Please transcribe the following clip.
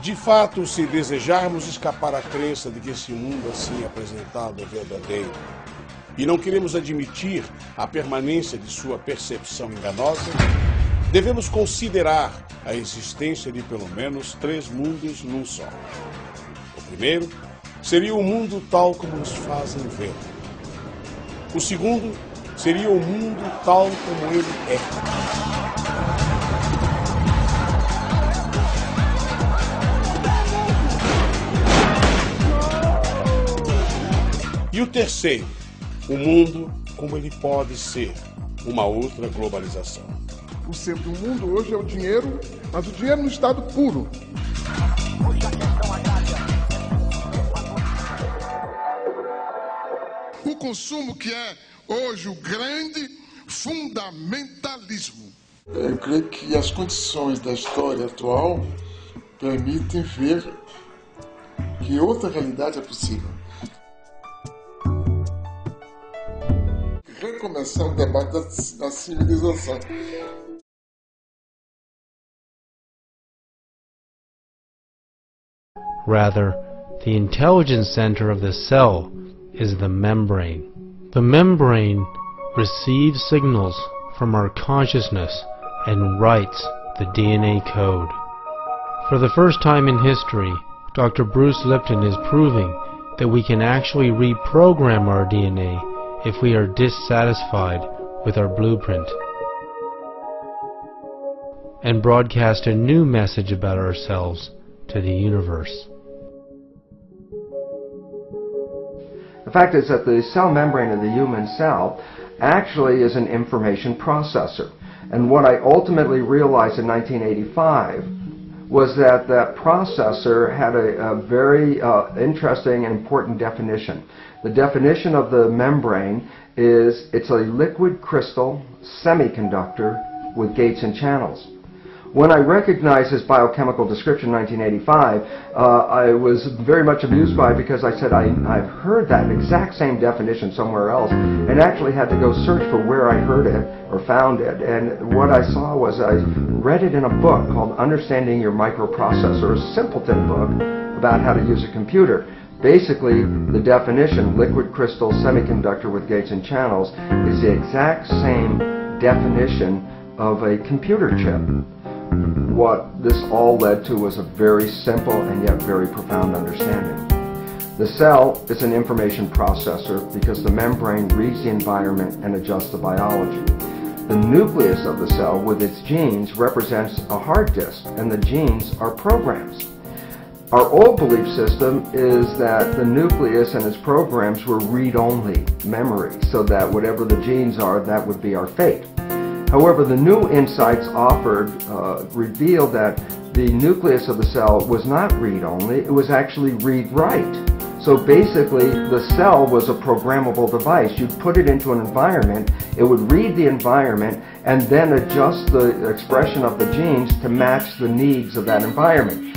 De fato, se desejarmos escapar à crença de que esse mundo assim apresentado é verdadeiro e não queremos admitir a permanência de sua percepção enganosa, devemos considerar a existência de pelo menos 3 mundos num só. O primeiro seria o mundo tal como nos fazem ver. O segundo seria o mundo tal como ele é. E o terceiro, o mundo como ele pode ser, uma outra globalização. O centro do mundo hoje é o dinheiro, mas o dinheiro no estado puro. O consumo que é hoje o grande fundamentalismo. Eu creio que as condições da história atual permitem ver que outra realidade é possível. Recomeçar o debate da civilização. Rather, the intelligence center of the cell is the membrane. The membrane receives signals from our consciousness and writes the DNA code. For the first time in history, Dr. Bruce Lipton is proving that we can actually reprogram our DNA if we are dissatisfied with our blueprint, and broadcast a new message about ourselves to the universe. The fact is that the cell membrane of the human cell actually is an information processor. And what I ultimately realized in 1985 was that that processor had a very interesting and important definition. The definition of the membrane is it's a liquid crystal semiconductor with gates and channels. When I recognized this biochemical description in 1985, I was very much amused by it because I said I've heard that exact same definition somewhere else and actually had to go search for where I heard it or found it. And what I saw was I read it in a book called Understanding Your Microprocessor, a simpleton book about how to use a computer. Basically, the definition, liquid crystal semiconductor with gates and channels, is the exact same definition of a computer chip. What this all led to was a very simple and yet very profound understanding. The cell is an information processor because the membrane reads the environment and adjusts the biology. The nucleus of the cell with its genes represents a hard disk, and the genes are programs. Our old belief system is that the nucleus and its programs were read-only memory, so that whatever the genes are, that would be our fate. However, the new insights offered revealed that the nucleus of the cell was not read-only, it was actually read-write. So basically, the cell was a programmable device. You'd put it into an environment, it would read the environment, and then adjust the expression of the genes to match the needs of that environment.